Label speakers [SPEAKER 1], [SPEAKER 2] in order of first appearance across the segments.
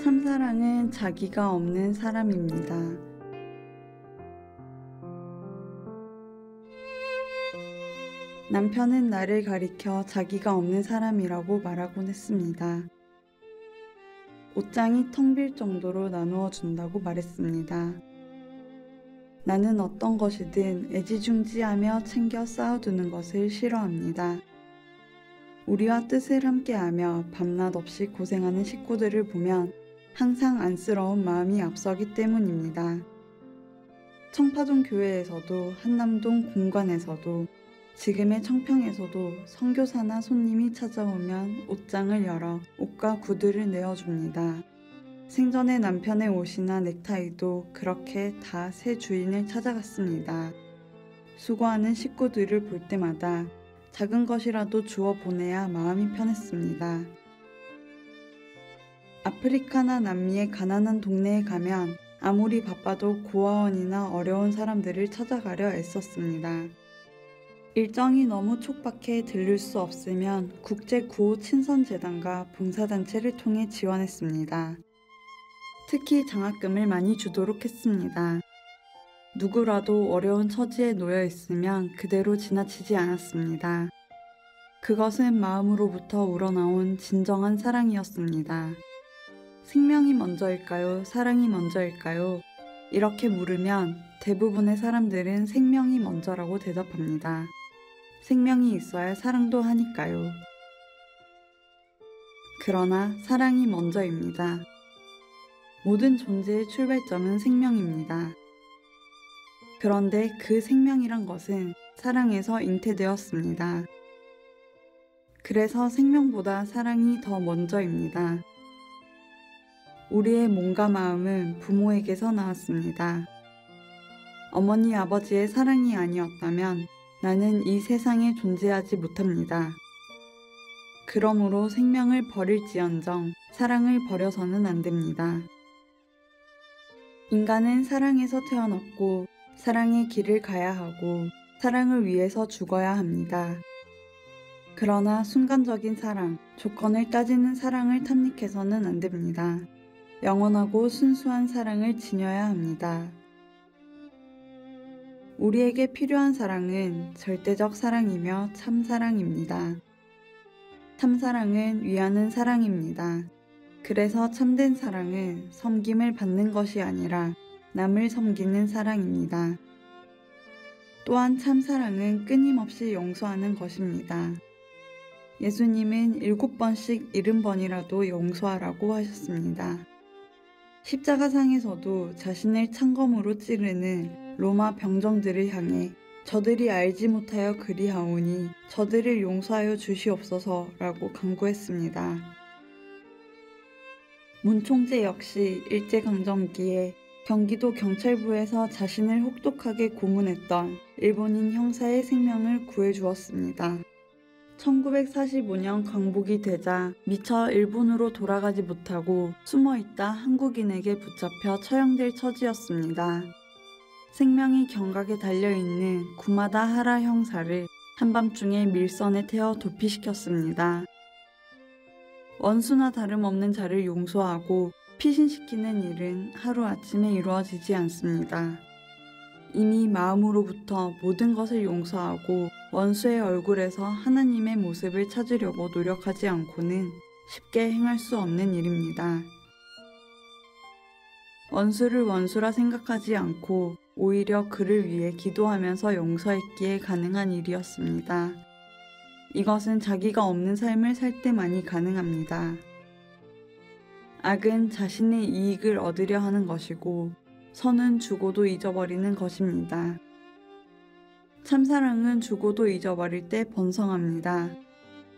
[SPEAKER 1] 참사랑은 자기가 없는 사람입니다. 남편은 나를 가리켜 자기가 없는 사람이라고 말하곤 했습니다. 옷장이 텅 빌 정도로 나누어 준다고 말했습니다. 나는 어떤 것이든 애지중지하며 챙겨 쌓아두는 것을 싫어합니다. 우리와 뜻을 함께하며 밤낮 없이 고생하는 식구들을 보면 항상 안쓰러운 마음이 앞서기 때문입니다. 청파동 교회에서도 한남동 공관에서도 지금의 청평에서도 선교사나 손님이 찾아오면 옷장을 열어 옷과 구두를 내어줍니다. 생전에 남편의 옷이나 넥타이도 그렇게 다 새 주인을 찾아갔습니다. 수고하는 식구들을 볼 때마다 작은 것이라도 주워 보내야 마음이 편했습니다. 아프리카나 남미의 가난한 동네에 가면 아무리 바빠도 고아원이나 어려운 사람들을 찾아가려 애썼습니다. 일정이 너무 촉박해 들를 수 없으면 국제구호친선재단과 봉사단체를 통해 지원했습니다. 특히 장학금을 많이 주도록 했습니다. 누구라도 어려운 처지에 놓여 있으면 그대로 지나치지 않았습니다. 그것은 마음으로부터 우러나온 진정한 사랑이었습니다. 생명이 먼저일까요? 사랑이 먼저일까요? 이렇게 물으면 대부분의 사람들은 생명이 먼저라고 대답합니다. 생명이 있어야 사랑도 하니까요. 그러나 사랑이 먼저입니다. 모든 존재의 출발점은 생명입니다. 그런데 그 생명이란 것은 사랑에서 잉태되었습니다. 그래서 생명보다 사랑이 더 먼저입니다. 우리의 몸과 마음은 부모에게서 나왔습니다. 어머니 아버지의 사랑이 아니었다면 나는 이 세상에 존재하지 못합니다. 그러므로 생명을 버릴지언정 사랑을 버려서는 안 됩니다. 인간은 사랑에서 태어났고 사랑의 길을 가야 하고 사랑을 위해서 죽어야 합니다. 그러나 순간적인 사랑, 조건을 따지는 사랑을 탐닉해서는 안 됩니다. 영원하고 순수한 사랑을 지녀야 합니다. 우리에게 필요한 사랑은 절대적 사랑이며 참사랑입니다. 참사랑은 위하는 사랑입니다. 그래서 참된 사랑은 섬김을 받는 것이 아니라 남을 섬기는 사랑입니다. 또한 참사랑은 끊임없이 용서하는 것입니다. 예수님은 7번씩 70번이라도 용서하라고 하셨습니다. 십자가상에서도 자신을 창검으로 찌르는 로마 병정들을 향해 저들이 알지 못하여 그리하오니 저들을 용서하여 주시옵소서라고 간구했습니다. 문 총재 역시 일제강점기에 경기도 경찰부에서 자신을 혹독하게 고문했던 일본인 형사의 생명을 구해주었습니다. 1945년 광복이 되자 미처 일본으로 돌아가지 못하고 숨어있다 한국인에게 붙잡혀 처형될 처지였습니다. 생명이 경각에 달려있는 구마다 하라 형사를 한밤중에 밀선에 태워 도피시켰습니다. 원수나 다름없는 자를 용서하고 피신시키는 일은 하루아침에 이루어지지 않습니다. 이미 마음으로부터 모든 것을 용서하고 원수의 얼굴에서 하나님의 모습을 찾으려고 노력하지 않고는 쉽게 행할 수 없는 일입니다. 원수를 원수라 생각하지 않고 오히려 그를 위해 기도하면서 용서했기에 가능한 일이었습니다. 이것은 자기가 없는 삶을 살 때만이 가능합니다. 악은 자신의 이익을 얻으려 하는 것이고 선은 주고도 잊어버리는 것입니다. 참사랑은 주고도 잊어버릴 때 번성합니다.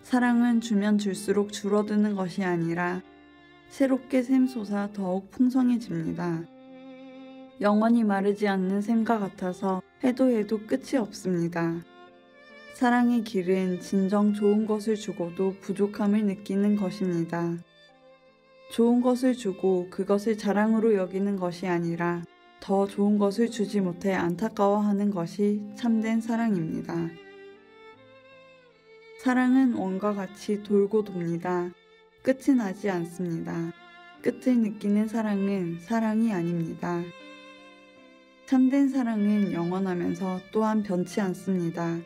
[SPEAKER 1] 사랑은 주면 줄수록 줄어드는 것이 아니라 새롭게 샘솟아 더욱 풍성해집니다. 영원히 마르지 않는 샘과 같아서 해도 해도 끝이 없습니다. 사랑의 길은 진정 좋은 것을 주고도 부족함을 느끼는 것입니다. 좋은 것을 주고 그것을 자랑으로 여기는 것이 아니라 더 좋은 것을 주지 못해 안타까워하는 것이 참된 사랑입니다. 사랑은 원과 같이 돌고 돕니다. 끝이 나지 않습니다. 끝을 느끼는 사랑은 사랑이 아닙니다. 참된 사랑은 영원하면서 또한 변치 않습니다.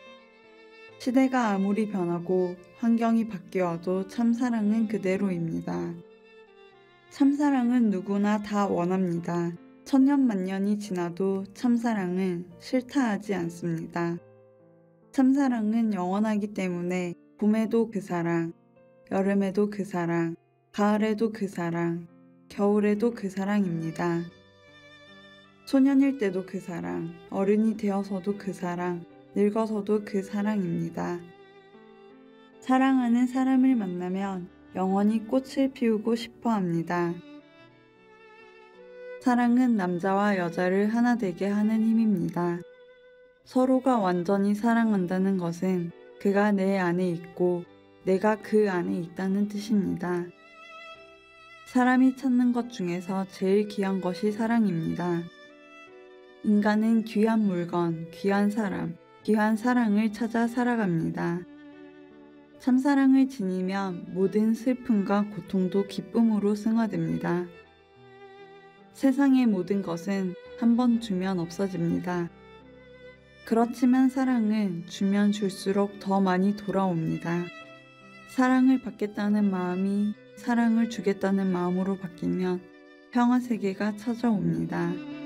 [SPEAKER 1] 시대가 아무리 변하고 환경이 바뀌어도 참사랑은 그대로입니다. 참사랑은 누구나 다 원합니다. 천년만년이 지나도 참사랑은 싫다 하지 않습니다. 참사랑은 영원하기 때문에 봄에도 그 사랑, 여름에도 그 사랑, 가을에도 그 사랑, 겨울에도 그 사랑입니다. 소년일 때도 그 사랑, 어른이 되어서도 그 사랑, 늙어서도 그 사랑입니다. 사랑하는 사람을 만나면 영원히 꽃을 피우고 싶어 합니다. 사랑은 남자와 여자를 하나 되게 하는 힘입니다. 서로가 완전히 사랑한다는 것은 그가 내 안에 있고 내가 그 안에 있다는 뜻입니다. 사람이 찾는 것 중에서 제일 귀한 것이 사랑입니다. 인간은 귀한 물건, 귀한 사람, 귀한 사랑을 찾아 살아갑니다. 참사랑을 지니면 모든 슬픔과 고통도 기쁨으로 승화됩니다. 세상의 모든 것은 한 번 주면 없어집니다. 그렇지만 사랑은 주면 줄수록 더 많이 돌아옵니다. 사랑을 받겠다는 마음이 사랑을 주겠다는 마음으로 바뀌면 평화 세계가 찾아옵니다.